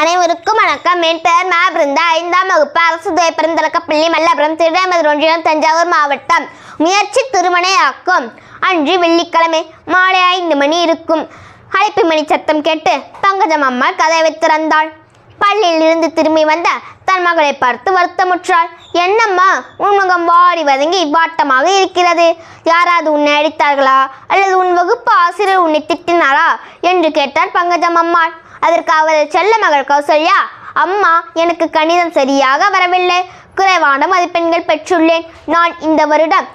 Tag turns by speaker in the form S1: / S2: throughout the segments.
S1: அனைவருக்கும் வணக்கம். என் பெயர் மா பிருந்தா. 5ஆம் வகுப்பு அரசு துவை தொடக்கப்பள்ளி மல்லபுரம், திருடாமதுரை ஒன்றியம், தஞ்சாவூர் மாவட்டம். முயற்சி திருமணையாக்கும். அன்று வெள்ளிக்கிழமை மாலை 5 மணி இருக்கும். அழைப்பு மணி சத்தம் கேட்டு பங்கஜம் அம்மா கதவை திறந்தாள். பள்ளியில் இருந்து திரும்பி வந்த தன் மகளை பார்த்து வருத்தமுற்றாள். என்னம்மா, உன் முகம் வாடி வதங்கி வாட்டமாக இருக்கிறது. யாராவது உன்னை அடித்தார்களா அல்லது உன் வகுப்பு ஆசிரியர் உன்னை திட்டினாரா என்று கேட்டார் பங்கஜம் அம்மாள். அதற்கு அவரது செல்ல மகள் கௌசல்யா, அம்மா, எனக்கு கணிதம் சரியாக வரவில்லை, குறைவான மதிப்பெண்கள் பெற்றுள்ளேன். நான் இந்த வருடம்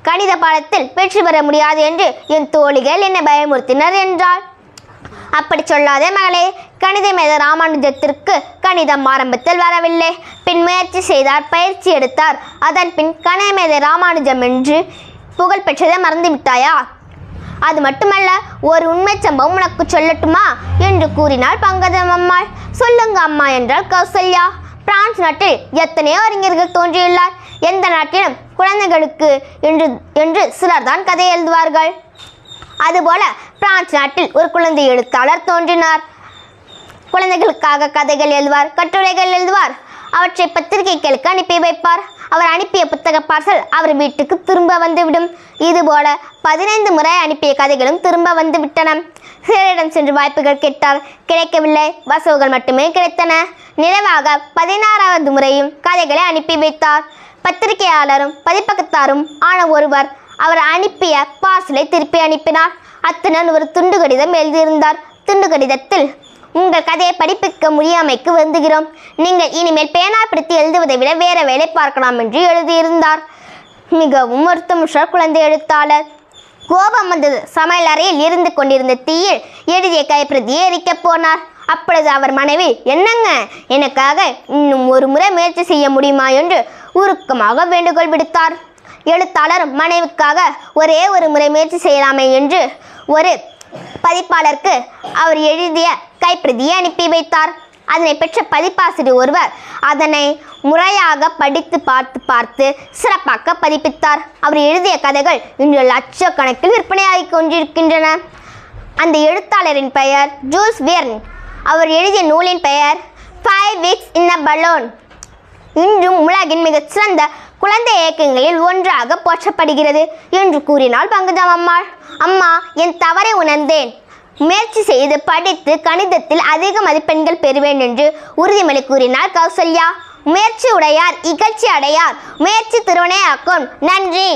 S1: கணித பாடத்தில் வெற்றி பெற முடியாது என்று என் தோழிகள் என்னை பயமுறுத்தினர் என்றாள். அப்படி சொல்லாதே மகளே, கணித மேத ராமானுஜத்திற்கு கணிதம் ஆரம்பத்தில் வரவில்லை. பின் முயற்சி செய்தார், பயிற்சி எடுத்தார். அதன் பின் கணித மேத ராமானுஜம் என்று புகழ் பெற்றதை மறந்துவிட்டாயா? அது மட்டுமல்ல, ஒரு உண்மை சம்பவம் உனக்கு சொல்லட்டுமா என்று கூறினாள் பங்கஜம் அம்மாள். சொல்லுங்க அம்மா என்றாள் கௌசல்யா. பிரான்ஸ் நாட்டில் எத்தனையோ அறிஞர்கள் தோன்றியுள்ளார். எந்த நாட்டிலும் குழந்தைகளுக்கு என்று சிலர் தான் கதை எழுதுவார்கள். அதுபோல பிரான்ஸ் நாட்டில் ஒரு குழந்தை எழுத்தாளர் தோன்றினார். குழந்தைகளுக்காக கதைகள் எழுதுவார், கட்டுரைகள் எழுதுவார். அவற்றை பத்திரிகைகளுக்கு அனுப்பி வைப்பார். அவர் அனுப்பிய புத்தக பார்சல் அவர் வீட்டுக்கு திரும்ப வந்துவிடும். இதுபோல 15 முறை அனுப்பிய கதைகளும் திரும்ப வந்து விட்டன. சிலரிடம் சென்று வாய்ப்புகள் கேட்டார், கிடைக்கவில்லை. வசவுகள் மட்டுமே கிடைத்தன. நிறைவாக 16வது முறையும் கதைகளை அனுப்பி வைத்தார். பத்திரிகையாளரும் பதிப்பகத்தாரும் ஆன ஒருவர் அவர் அனுப்பிய பார்சலை திருப்பி அனுப்பினார். அத்துடன் ஒரு துண்டு கடிதம் எழுதியிருந்தார். துண்டு கடிதத்தில், உங்கள் கதையை படிப்பிக்க முடியாமைக்கு வருந்துகிறோம். நீங்கள் இனிமேல் பேனா பிடித்து எழுதுவதை விட வேற வேலை பார்க்கலாம் என்று எழுதியிருந்தார். மிகவும் வருத்தமுற்றார் குழந்தை எழுத்தாளர். கோபம் வந்தது. சமையல் அறையில் இருந்து கொண்டிருந்த தீயில் எழுதிய கைப்பிரதியை எரிக்கப் போனார். அப்பொழுது அவர் மனைவி, என்னங்க, எனக்காக இன்னும் ஒரு முறை முயற்சி செய்ய முடியுமா என்று உருக்கமாக வேண்டுகோள் விடுத்தார். எழுத்தாளர் மனைவிக்காக ஒரே ஒரு முறை முயற்சி செய்யலாமே என்று ஒரு பதிப்பாளருக்கு அவர் எழுதிய கைப்பிரதியை அனுப்பி வைத்தார். அதனை பெற்ற பதிப்பாசிரியர் ஒருவர் அதனை முறையாக படித்து பார்த்து சிறப்பாக பதிப்பித்தார். அவர் எழுதிய கதைகள் இன்று லட்சக்கணக்கில் விற்பனையாகி கொண்டிருக்கின்றன. அந்த எழுத்தாளரின் பெயர் ஜூல்ஸ் வெர்ன். அவர் எழுதிய நூலின் பெயர் 5 Weeks in a Balloon. இன்றும் உலகின் மிகச்சிறந்த குழந்தை இயக்கங்களில் ஒன்றாக போற்றப்படுகிறது என்று கூறினாள் பங்கஜம் அம்மாள். அம்மா, என் தவறை உணர்ந்தேன். முயற்சி செய்து படித்து கணிதத்தில் அதிக மதிப்பெண்கள் பெறுவேன் என்று உறுதிமொழி கூறினார் கௌசல்யா. முயற்சி உடையார் இகழ்ச்சி அடையார். முயற்சி திருவினையாக்கும். நன்றி.